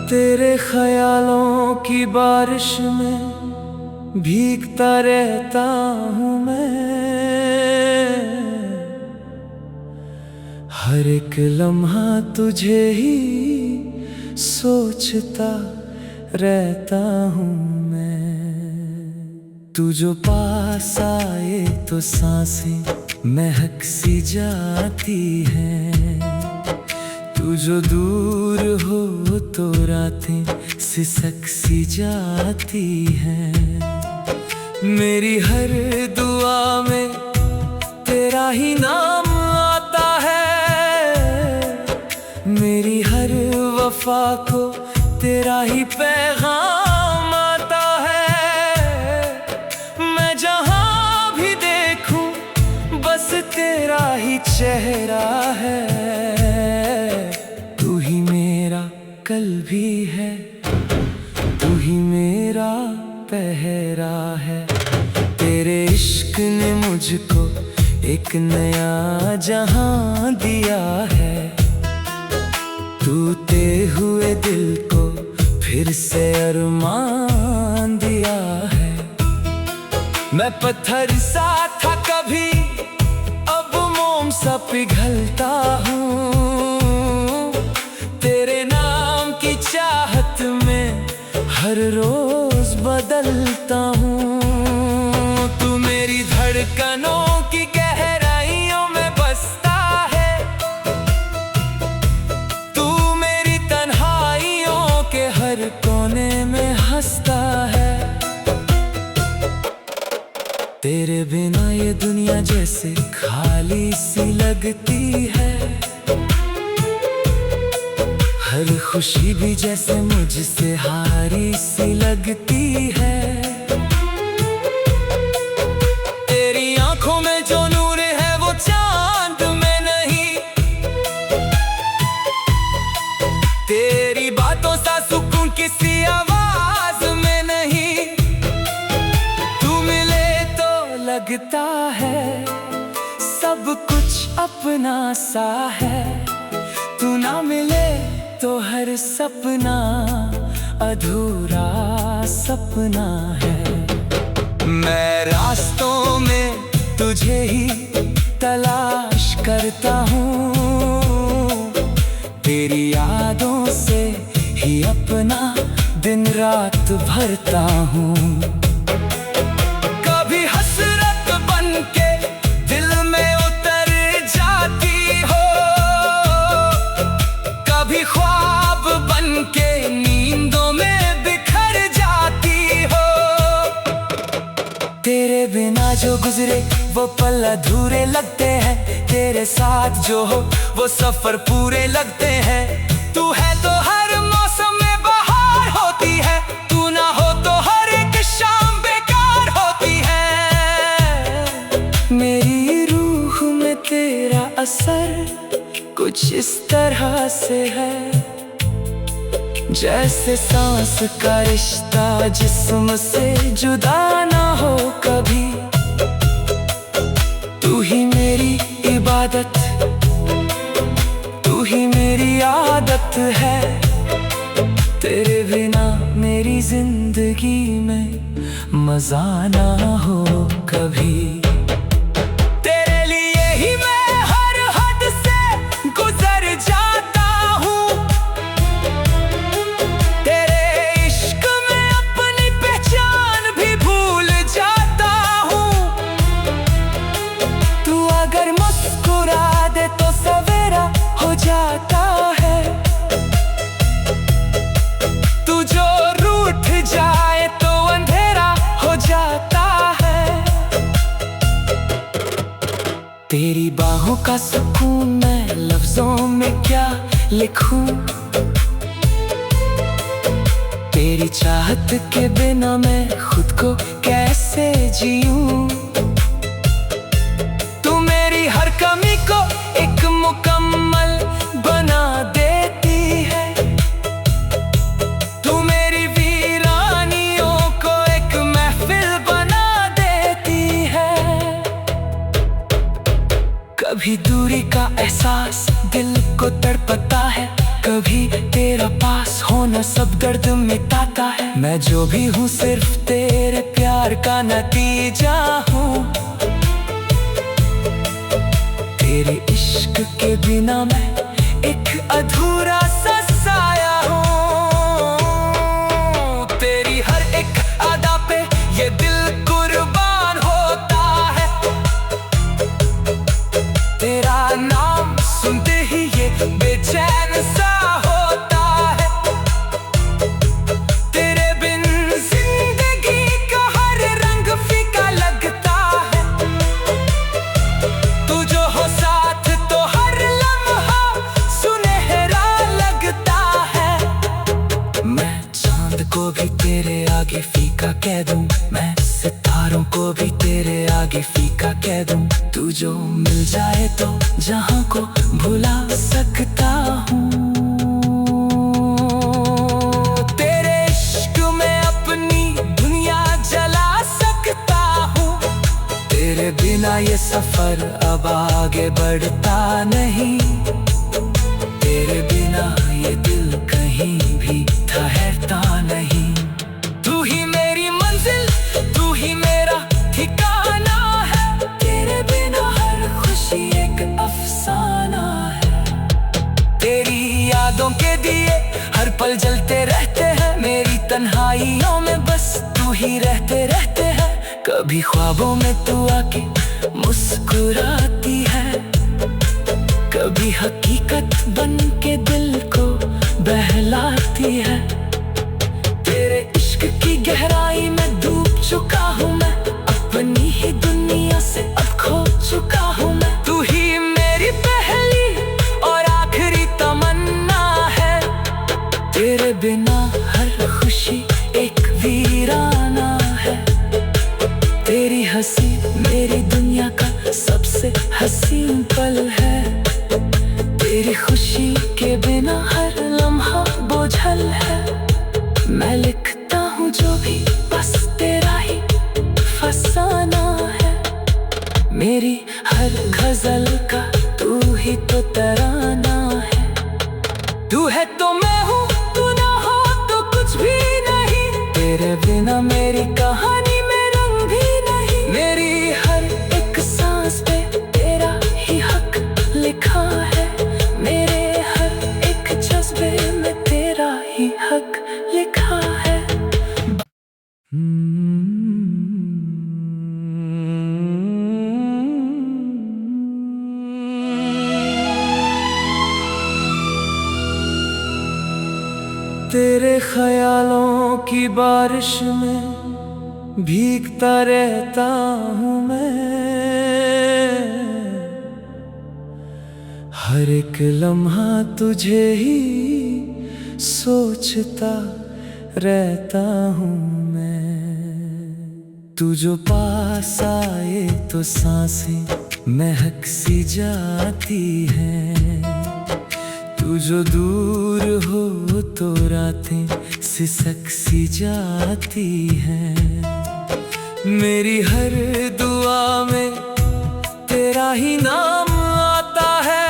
तेरे ख्यालों की बारिश में भीगता रहता हूँ मैं। हर एक लम्हा तुझे ही सोचता रहता हूँ मैं। तू जो पास आए तो सांसें महक सी जाती हैं, तू जो दूर हो तो रातें सिसक सी जाती हैं। मेरी हर दुआ में तेरा ही नाम आता है, मेरी हर वफा को तेरा ही पैगाम आता है। मैं जहाँ भी देखूं बस तेरा ही चेहरा है। तू ही मेरा कल भी है, तू ही मेरा पहरा है। तेरे इश्क ने मुझको एक नया जहां दिया है। टूटे हुए दिल को फिर से अरमान दिया है। मैं पत्थर सा था कभी, अब मोम सा पिघलता हूँ। तेरे नाम की चाहत में हर रोज बदलता हूँ। तू मेरी धड़कनों की गहराइयों में बसता है, तू मेरी तन्हाइयों के हर कोने में हंसता है। तेरे बिना ये दुनिया जैसे खाली सी लगती है। हर खुशी भी जैसे मुझसे हारी सी लगती है। तेरी आंखों में जो नूर है वो चांद में नहीं, तेरी बातों सा सुकून किसी आवाज में नहीं। तू मिले तो लगता है सब कुछ अपना सा है, तू ना मिले तो हर सपना अधूरा सपना है। मैं रास्तों में तुझे ही तलाश करता हूँ, तेरी यादों से ही अपना दिन रात भरता हूँ। कभी हसरत बनके दिल में उतर जाती हो, कभी ख्वाब बनके नींदों में बिखर जाती हो। तेरे बिना जो गुजरे वो पल अधूरे लगते हैं, तेरे साथ जो हो वो सफर पूरे लगते हैं। तू है तो हर मौसम में बहार होती है, तू ना हो तो हर एक शाम बेकार होती है। मेरी रूह में तेरा असर कुछ इस तरह से है, जैसे सांस का रिश्ता जिस्म से जुदा ना हो कभी। तू ही मेरी इबादत, तू ही मेरी आदत है। तेरे बिना मेरी जिंदगी में मजा ना हो कभी। तेरे लिए ही मैं हर हद से गुजर जाता हूँ, तेरे इश्क में अपनी पहचान भी भूल जाता हूँ। तू अगर मुस्कुरा दे तो सवेरा हो जाता है, तू जो रूठ जाए तो अंधेरा हो जाता है। तेरी बाहों का सुकून मैं लफ्जों में क्या लिखूं, तेरी चाहत के बिना मैं खुद को कैसे जीऊं। तू मेरी हर कमी को एक मुकम्मल बना देती है, तू मेरी वीरानियों को एक कभी दूरी का एहसास दिल को तड़पता है, कभी तेरा पास होना सब दर्द मिटाता है। मैं जो भी हूँ सिर्फ तेरे प्यार का नतीजा हूँ। तेरे इश्क के बिना मैं एक अधूरा सा साया हूँ। तेरी हर एक अदा पे ये दिल कुर्बान होता है। तेरा नाम सुनते ही ये बेचैन सा होता है। तेरे बिन जिंदगी का हर रंग फीका लगता है। तू जो हो साथ तो हर लम्हा सुनहरा लगता है। मैं चांद को भी तेरे आगे फीका कह दूं, मैं सितारों को भी तेरे आगे फीका कह दूं। तू जो मिल जाए तो जहां को भुला सकता हूँ। तेरे इश्क में अपनी दुनिया जला सकता हूँ। तेरे बिना ये सफर अब आगे बढ़ता नहीं। तेरे बिना ये दिल कहीं भी ठहरता नहीं। तू ही मेरी मंजिल, तू ही मेरा ठिकाना है। तेरे बिना हर खुशी एक अफसाना है। तेरी यादों के दिए हर पल जलते रहते हैं। मेरी तन्हाइयों में बस तू ही रहते रहते हैं। कभी ख्वाबों में तू आके मुस्कुराती है, कभी हकीकत बन के दिल को बहलाती है। तेरे इश्क की गहराई में डूब चुका हूँ मैं, अपनी ही दुनिया से अब खो चुका हूँ मैं। तू ही मेरी पहली और आखिरी तमन्ना है। तेरे बिना हर खुशी एक वीराना है। तेरी हंसी मेरी दुनिया का सबसे हसीन पल है। तेरी खुशी के बिना हर लम्हा बोझल है। मैं लिखता हूँ जो भी बस तेरा ही फसाना है। मेरी हर गजल का तू ही तो तराना है। तू है तो मैं हूँ, तू ना हो तो कुछ भी नहीं। तेरे बिना मेरी कहानी में रंग भी नहीं। मेरी हर एक सांस पे तेरा ही हक लिखा है। मेरे हर एक जज्बे में तेरा ही हक लिखा है। तेरे ख्यालों की बारिश में भीगता रहता हूँ मैं। हर एक लम्हा तुझे ही सोचता रहता हूँ मैं। तू जो पास आए तो सांसें महक सी जाती हैं। तू जो दूर हो तो रातें सिसक सी जाती हैं। मेरी हर दुआ में तेरा ही नाम आता है।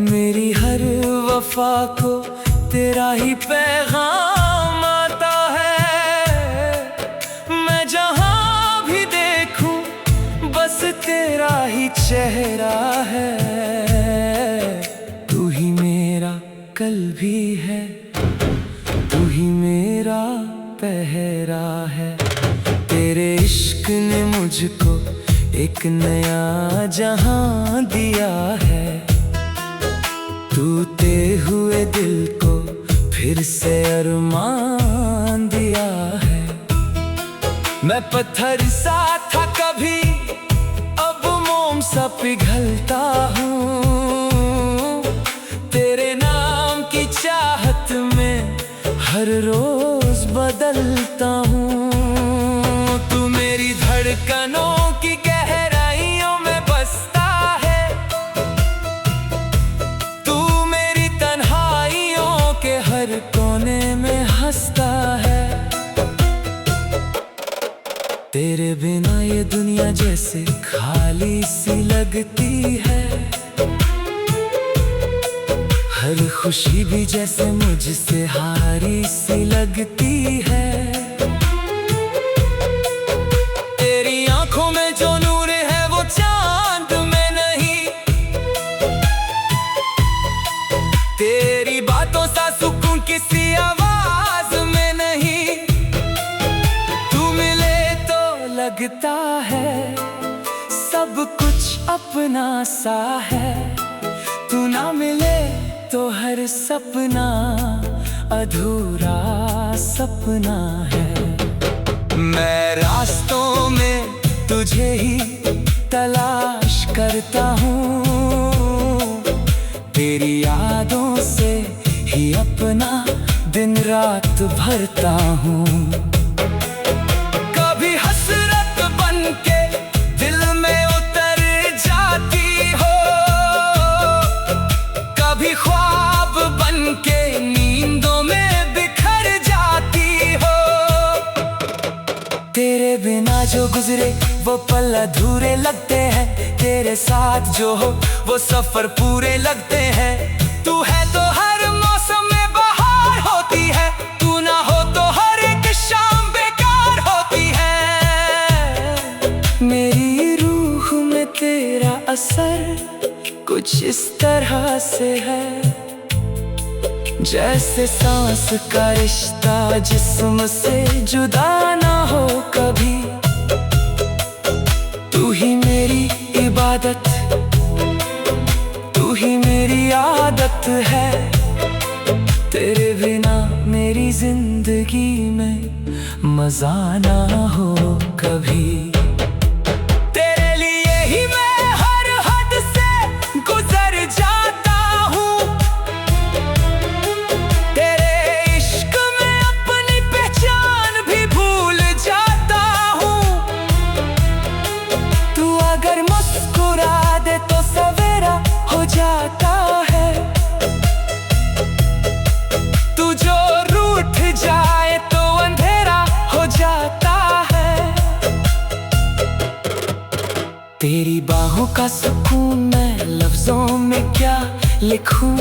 मेरी हर वफा को तेरा ही पैगाम आता है। मैं जहाँ भी देखूं बस तेरा ही चेहरा है। तू ही मेरा कल भी है, तू ही मेरा पहरा है। तेरे इश्क ने मुझको एक नया जहां दिया है। टूटे हुए दिल को फिर से अरमान दिया है। मैं पत्थर सा था कभी, अब मोम सा पिघलता हूँ। तेरे नाम की चाहत में हर रोज बदलता हूँ। तू मेरी धड़कनों की गहराइयों में बसता है। तू मेरी तन्हाइयों के हर कोने में हंसता है। तेरे बिना ये दुनिया जैसे खाली सी लगती है। हर खुशी भी जैसे मुझसे हारी सी लगती है। तेरी आंखों में जो नूर है वो चांद में नहीं। तेरी बातों सा सुकून किसी आवाज में नहीं। तू मिले तो लगता है सब कुछ अपना सा है। तू ना मिले तो हर सपना अधूरा सपना है। मैं रास्तों में तुझे ही तलाश करता हूँ। तेरी यादों से ही अपना दिन रात भरता हूँ। कभी हसरत बनके दिल में उतर जाती हो। कभी ख्वाब बनके नींदों में बिखर जाती हो। तेरे बिना जो गुजरे वो पल अधूरे लगते हैं। तेरे साथ जो हो वो सफर पूरे लगते हैं। तू है तो हर मौसम में बहार होती है। तू ना हो तो हर एक शाम बेकार होती है। मेरी रूह में तेरा असर कुछ इस तरह से है जैसे सांस का रिश्ता जिस्म से जुदा ना हो कभी। तू ही मेरी इबादत, तू ही मेरी आदत है। तेरे बिना मेरी जिंदगी में मजा ना हो कभी। तेरे लिए ही मैं हर हद से गुजर जाता हूँ। तेरे इश्क में अपनी पहचान भी भूल जाता हूँ। तू अगर मुस्कुरा दे तो सवेरा हो जाता है। तू जो रूठ जाए तो अंधेरा हो जाता है। तेरी बाहों का सुकून मैं लफ्जों में क्या लिखूं।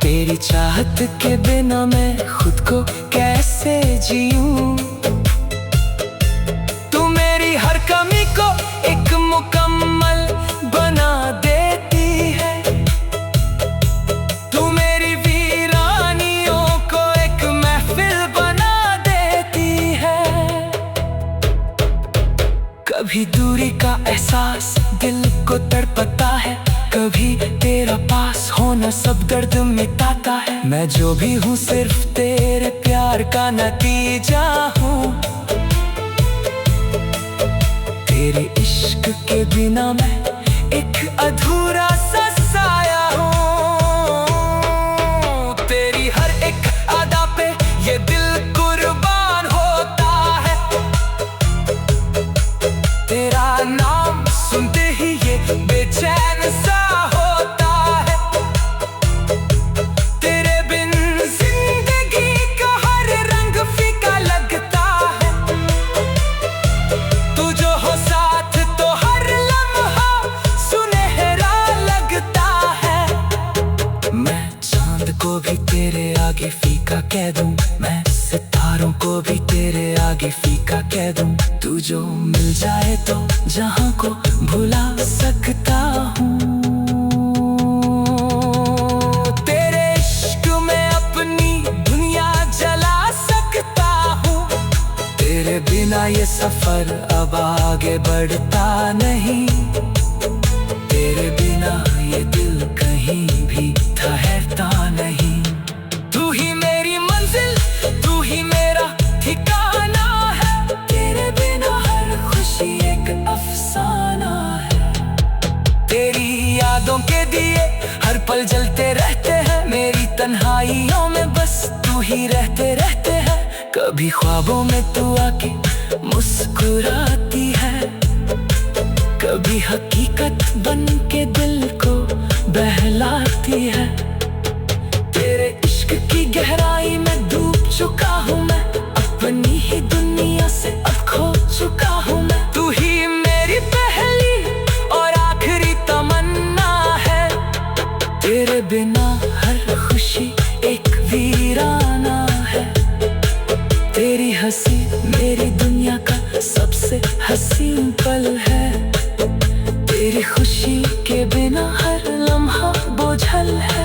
तेरी चाहत के बिना मैं खुद को कैसे जीऊं। तू मेरी हर कमी को एक मुकम्मल बना देती है। तू मेरी वीरानियों को एक महफिल बना देती है। कभी दूरी का एहसास दिल को तड़पता है। कभी तेरा पास होना सब दर्द मिटाता है। मैं जो भी हूँ सिर्फ तेरे प्यार का नतीजा हूँ। तेरे इश्क के बिना मैं एक अधूरा सा साया हूँ। तेरी हर एक अदा पे ये दिल कुर्बान होता है। तेरा नाम सुनते ही ये बेचैन सा होता है। तेरे बिन जिंदगी का हर रंग फीका लगता है। तू जो हो साथ तो हर लम्हा सुनहरा लगता है। मैं चांद को भी तेरे आगे फीका कह दूं। मैं सितारों को भी तेरे आगे फीका कह दूं। तू जो मिल जाए तो जहां को भुला सकता हूँ। तेरे इश्क में अपनी दुनिया जला सकता हूँ। तेरे बिना ये सफर अब आगे बढ़ता नहीं। तेरे बिना ये दिल कहीं भी ठहरता नहीं। तू ही मेरी मंजिल, तू ही मेरा ठिकाना है। तेरे बिना हर खुशी एक अफसाना है। तेरी यादों के दिए हर पल जलते रहते हैं। मेरी तन्हाइयों में बस तू ही रहते रहते हैं। कभी ख्वाबों में तू आके मुस्कुराती है। कभी हकीकत बन के दिल को बहलाती है। तेरे इश्क की गहराई में डूब चुका हूँ मैं अपनी ही सबसे हसीन पल है। तेरी खुशी के बिना हर लम्हा बोझल है।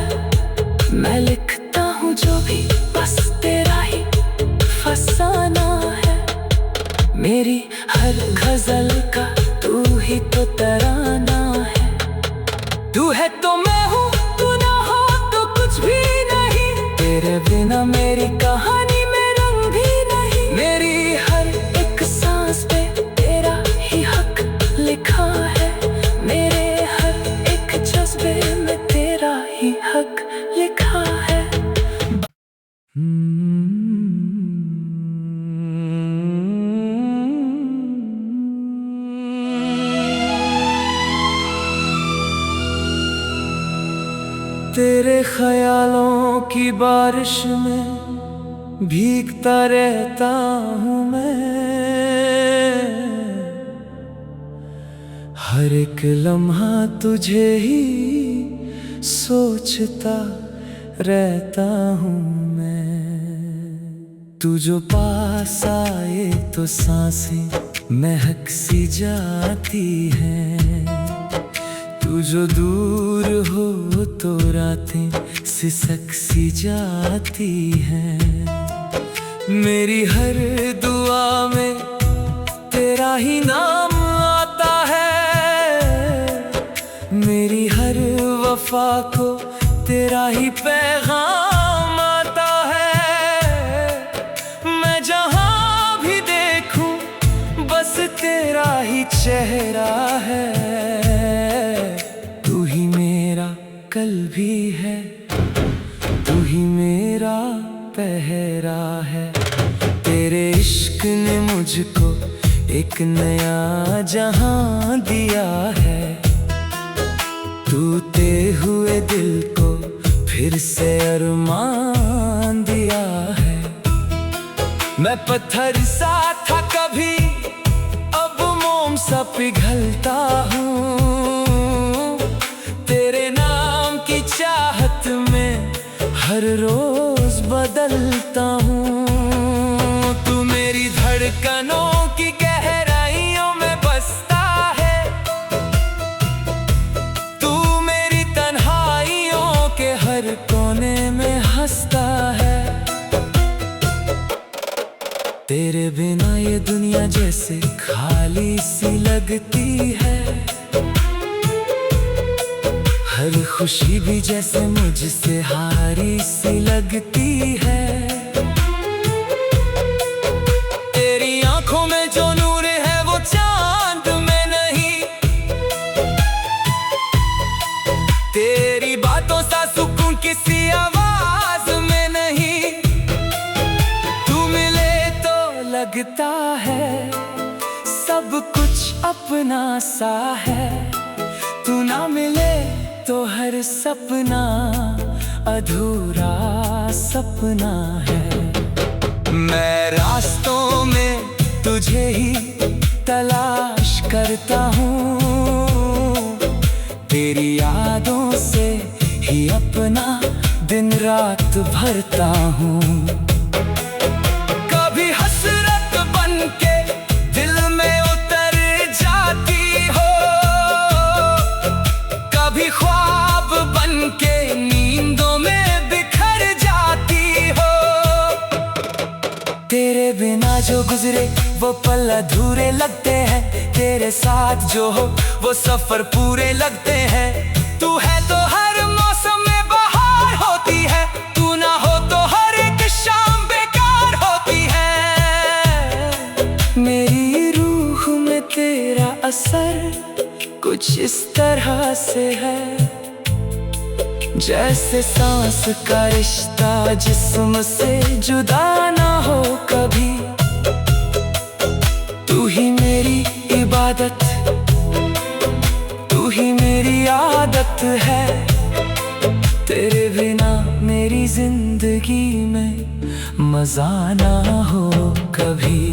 मैं लिखता हूँ जो भी बस तेरा ही फसाना है। मेरी हर गजल का तू ही तो तराना है। तू है तो मैं हूँ, तू ना हो तो कुछ भी नहीं। तेरे बिना मेरी कहानी में रंग भी नहीं। मेरी हर एक सांस पे तेरा ही हक लिखा है। मेरे हर एक जज्बे में तेरा ही हक लिखा है। तेरे ख्यालों की बारिश में भीगता रहता हूँ मैं। हर एक लम्हा तुझे ही सोचता रहता हूँ मैं। तू जो पास आए तो सांसें महक सी जाती हैं। तू जो दूर हो तो रातें सिसक सी जाती हैं। मेरी हर दुआ में तेरा ही नाम आता है। मेरी हर वफा को तेरा ही पैगाम आता है। मैं जहाँ भी देखूं बस तेरा ही चेहरा है। तू ही मेरा कल भी है, तू ही मेरा पहरा है। तेरे इश्क ने मुझको एक नया जहां दिया है। टूटे हुए दिल को फिर से अरमान दिया है। मैं पत्थर सा था कभी, अब मोम सा पिघलता हूँ। तेरे नाम की चाहत में हर रोज बदलता हूँ। तू मेरी धड़कनों की गहराइयों में बसता है। तू मेरी तन्हाइयों के हर कोने में हंसता है। तेरे बिना ये दुनिया जैसे खाली सी लगती है। हर खुशी भी जैसे मुझसे हारी सी लगती है। तेरी आंखों में जो नूर है वो चांद में नहीं। तेरी बातों सा सुकून किसी आवाज में नहीं। तू मिले तो लगता है सब कुछ अपना सा है। तू ना मिले तो हर सपना अधूरा सपना है। मैं रास्तों में तुझे ही तलाश करता हूँ। तेरी यादों से ही अपना दिन रात भरता हूँ। कभी हसरत बनके दिल में उतर जाती हो। कभी ख्वाब बनके नींदों में बिखर जाती हो। तेरे बिना जो गुजरे वो पल अधूरे लगते हैं। तेरे साथ जो हो वो सफर पूरे लगते हैं। तू है तो हर मौसम में बहार होती है। तू ना हो तो हर एक शाम बेकार होती है। मेरी रूह में तेरा असर कुछ इस तरह से है जैसे सांस का रिश्ता जिस्म से जुदा ना हो कभी। तू ही मेरी इबादत, तू ही मेरी आदत है। तेरे बिना मेरी जिंदगी में मजा ना हो कभी।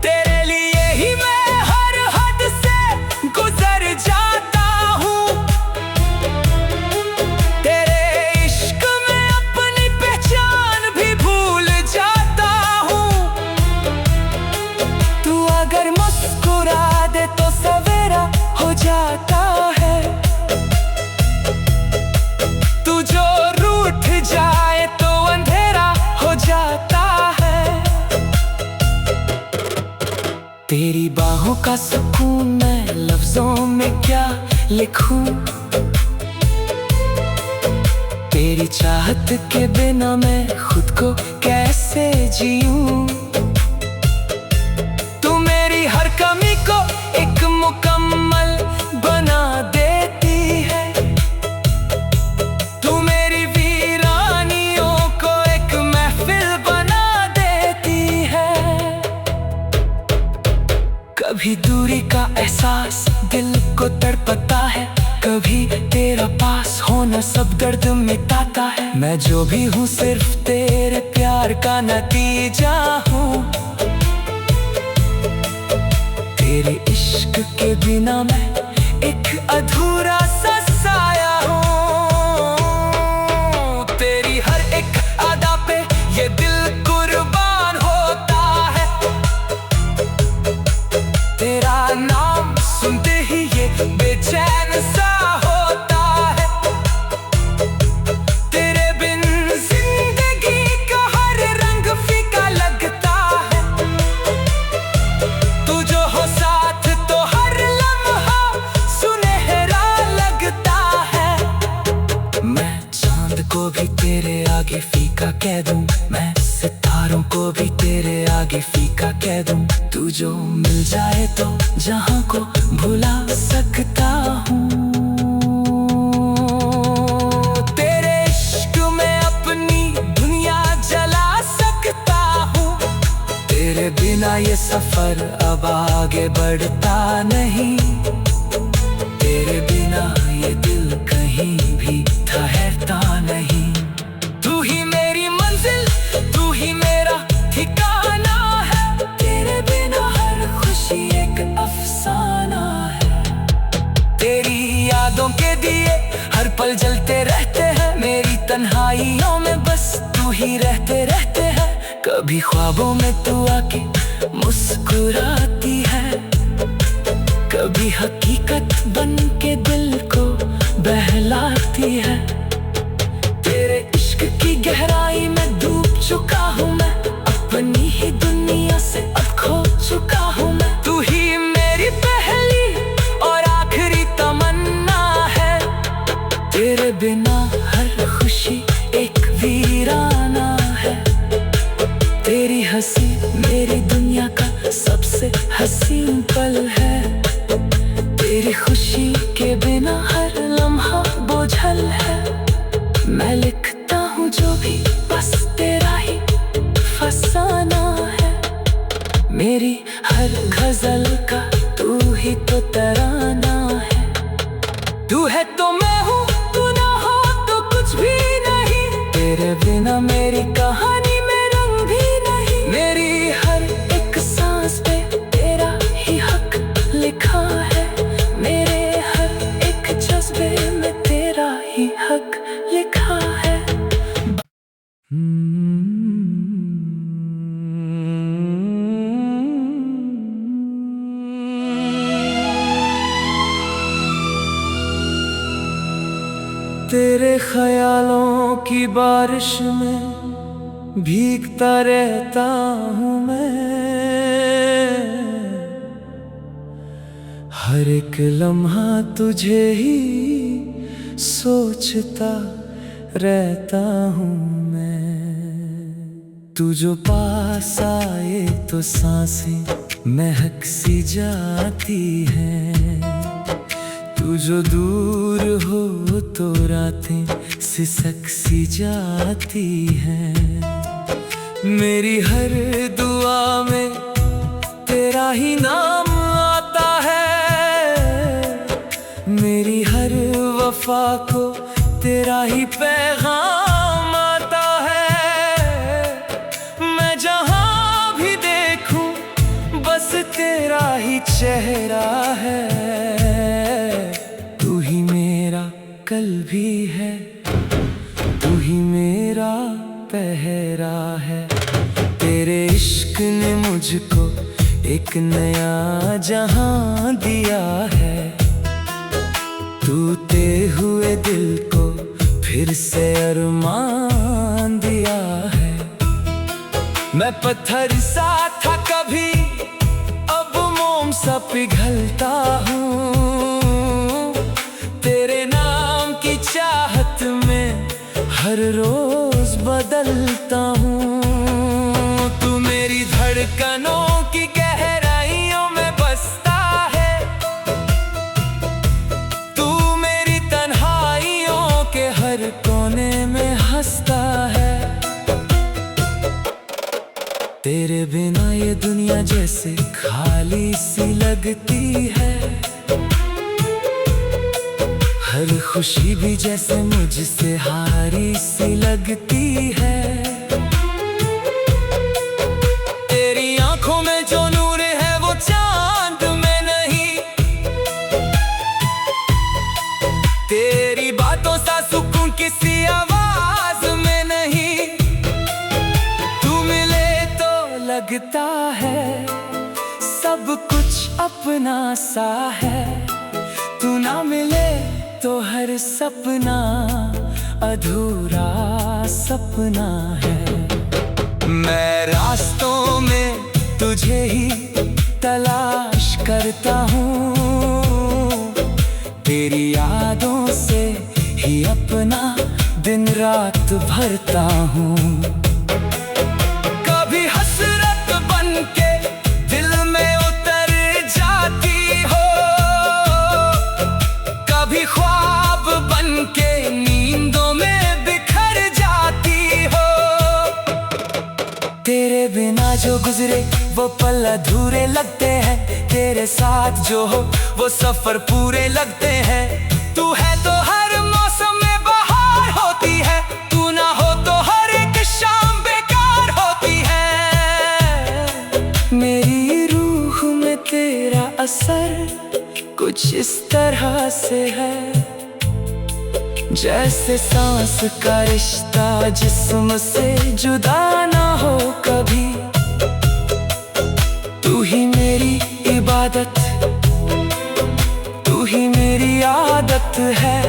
तेरे लिए ही मैं हर हद से गुजर जाता हूँ। तेरे इश्क में अपनी पहचान भी भूल जाता हूँ। तू अगर बाहों का सुकून मैं लफ्जों में क्या लिखूं। तेरी चाहत के बिना मैं खुद को कैसे जीऊं। तू मेरी हर कमी को एक मुकम्मल बना देती है। तू मेरी वीरानियों को एक महफिल बना देती है। कभी दूरी का एहसास दिल को तड़पता है, कभी तेरा पास होना सब दर्द मिटाता है। मैं जो भी हूँ सिर्फ तेरे प्यार का नतीजा हूँ। तेरे इश्क के बिना मैं एक अधूरा सा साया हूँ। तेरी हर एक अदा पे ये दिल कुर्बान होता है। तेरा नाम सुनते ही ये बेचैन सा होता है। तेरे बिन जिंदगी का हर रंग फीका लगता है। तू जो हो साथ तो हर लम्हा सुनहरा लगता है। मैं चांद को भी तेरे आगे फीका कह दूं, मैं सितारों को भी तेरे आगे फीका कह दूं। तू जो मिल जाए तो जहां को भुला सकता हूँ। तेरे इश्क में अपनी दुनिया जला सकता हूँ। तेरे बिना ये सफर अब आगे बढ़ता नहीं। तेरे बिना ये दिल कहीं भी ठहरता नहीं। तू ही मेरी मंजिल, तू ही मेरा ठिकाना है। तेरे बिना हर खुशी एक अफसाना है। तेरी यादों के दिए हर पल जलते रहते हैं। मेरी तन्हाइयों में बस तू ही रहते रहते हैं। कभी ख्वाबों में तू आके मुस्कुराती है, कभी हकीकत बन के दिल को बहलाती है। तेरे इश्क की गहराई में डूब चुका हूँ मैं, अपनी ही दुनिया से अब खो चुका हूँ मैं। तू ही मेरी पहली और आखिरी तमन्ना है। तेरे बिना हर खुशी एक वीराना है। तेरी हंसी मेरी दुनिया का सबसे हसीन पल है। तेरी खुशी के बिना हर लम्हा बोझल है। मैं लिखता हूँ जो भी बस तेरा ही फसाना है। मेरी हर गजल का तू ही तो तराना है। तू है तो मैं हूँ, तू ना हो तो कुछ भी नहीं। तेरे बिना मेरी कहानी में रंग भी नहीं। मेरी हर एक सांस पे तेरा ही हक लिखा है। मेरे हर एक जज्बे में तेरा ही हक लिखा है। तेरे ख्यालों की बारिश में भीगता रहता हूँ मैं। हर एक लम्हा तुझे ही सोचता रहता हूँ मैं। तू जो पास आए तो सांसें महक सी जाती हैं। तू जो दूर हो तो रातें सिसक सी जाती हैं। मेरी हर दुआ में तेरा ही नाम आता है। मेरी हर वफा को तेरा ही पैगाम आता है। मैं जहाँ भी देखूं बस तेरा ही चेहरा है। तू ही मेरा कल भी है, तू ही मेरा पहरा है। तेरे इश्क ने मुझको एक नया जहां दिया है। टूटे हुए दिल को फिर से अरमान दिया है। मैं पत्थर सा था कभी, अब मोम सा पिघलता हूँ तेरे नाम की चाहत में, हर रोज बदलता हूँ। तू मेरी धड़कनों की गहराइयों में बसता है, तू मेरी तन्हाइयों के हर कोने में हंसता है। तेरे बिना ये दुनिया जैसे खाली सी लगती है, हर खुशी भी जैसे मुझसे हारी सी लगती है। तेरी आंखों में जो नूर है वो चांद में नहीं, तेरी बातों सा सुकून किसी आवाज में नहीं। तू मिले तो लगता है सब कुछ अपना सा है, तू ना मिले तो हर सपना अधूरा सपना है। मैं रास्तों में तुझे ही तलाश करता हूँ, तेरी यादों से ही अपना दिन रात भरता हूँ। कभी हसरत बनके दिल में उतर जाती हो, कभी ख्वाब बनके नींदों में बिखर जाती हो। तेरे बिना जो गुजरे वो पल अधूरे लगते हैं, तेरे साथ जो हो वो सफर पूरे लगते हैं। तू है तो हर मौसम में बहार होती है, तू ना हो तो हर एक शाम बेकार होती है। मेरी रूह में तेरा असर कुछ इस तरह से है, जैसे सांस का रिश्ता जिस्म से जुदा ना हो कभी। तू ही मेरी इबादत, तू ही मेरी आदत है,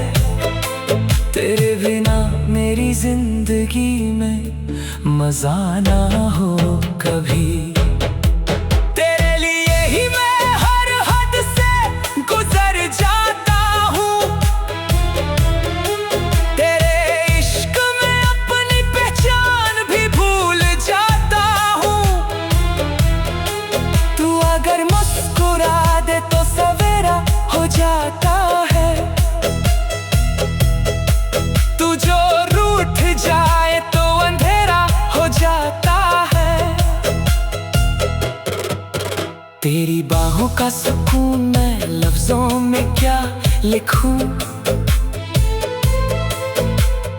तेरे बिना मेरी जिंदगी में मजा ना हो कभी। तेरे लिए ही मैं हर हद से गुजर जाता हूँ, तेरे इश्क में अपनी पहचान भी भूल जाता हूँ। तू अगर मुस्कुरा दे तो सवेरा हो जाता है, तू जो रूठ जाए तो अंधेरा हो जाता है। तेरी बाहों का सुकून मैं लफ्जों में क्या लिखूं,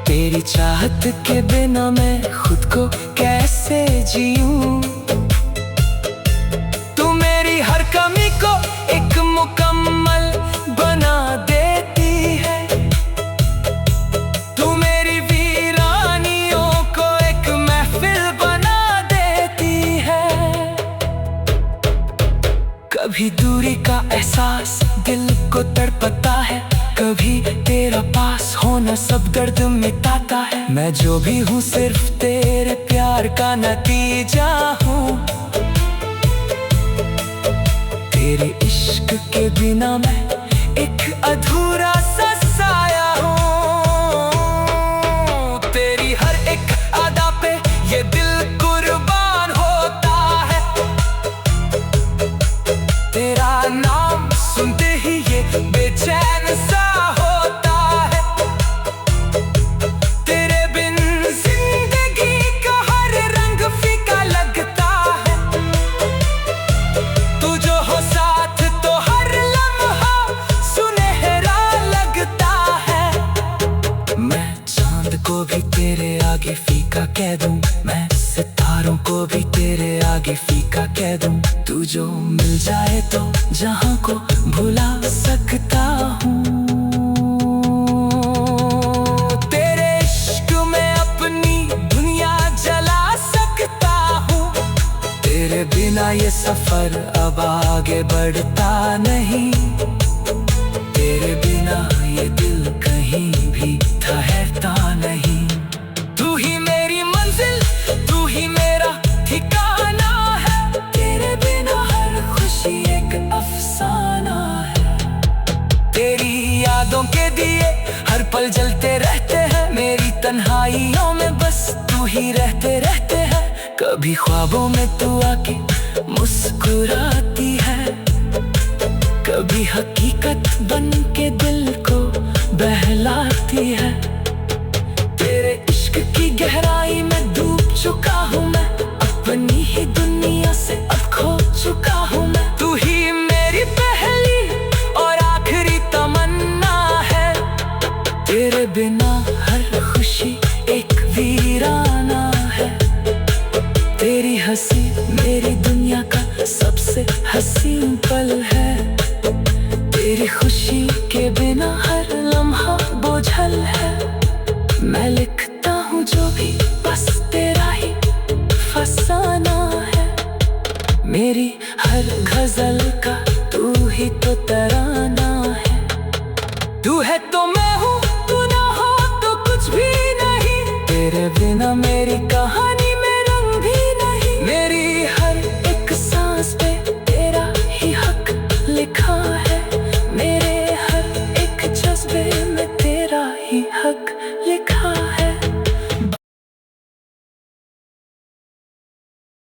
तेरी चाहत के बिना मैं खुद को कैसे जीऊं। तू मेरी हर कमी को एक मुकम्मल बना देती है, तू मेरी वीरानियों को एक महफिल बना देती है। कभी दूरी का एहसास दिल को तड़पता है, कभी तेरा पास होना सब दर्द मिटाता है। मैं जो भी हूँ सिर्फ तेरे प्यार का नतीजा हूँ, तेरे इश्क के बिना मैं एक अधूरा सा साया हूँ। तेरी हर एक अदा पे ये दिल कुर्बान होता है, तेरा नाम सुनते ही ये बेचैन सा होता है। तेरे बिन जिंदगी का हर रंग फीका लगता है, तू जो हो साथ तो हर लम्हा सुनहरा लगता है। मैं चांद को भी तेरे आगे फीका कह दूं, मैं सितारों को भी तेरे आगे फीका कह दूं। तू जो मिल जाए तो जहां को भुला सकता हूँ। तेरे इश्क में अपनी दुनिया जला सकता हूँ, तेरे बिना ये सफर अब आगे बढ़ता नहीं, तेरे बिना ये दिल कहीं भी ठहरता नहीं। तू ही मेरी मंजिल, तू ही मेरा ठिकाना है, तेरे बिना हर खुशी एक कभी ख्वाबों में तू आके मुस्कुराती है, कभी हकीकत बन के दिल को बहलाती है। तेरे इश्क की गहराई में डूब चुका हूँ मैं, अपनी ही दुनिया से अब खो चुका हूँ मैं। तू ही मेरी पहली और आखिरी तमन्ना है, तेरे बिना हर खुशी एक वीराना है। तेरी हंसी मेरी दुनिया का सबसे हसीन पल है, तेरी खुशी के बिना हर लम्हा बोझल है। मैं लिखता हूँ जो भी बस तेरा ही फसाना है, मेरी हर गजल का तू ही तो तराना है। तू है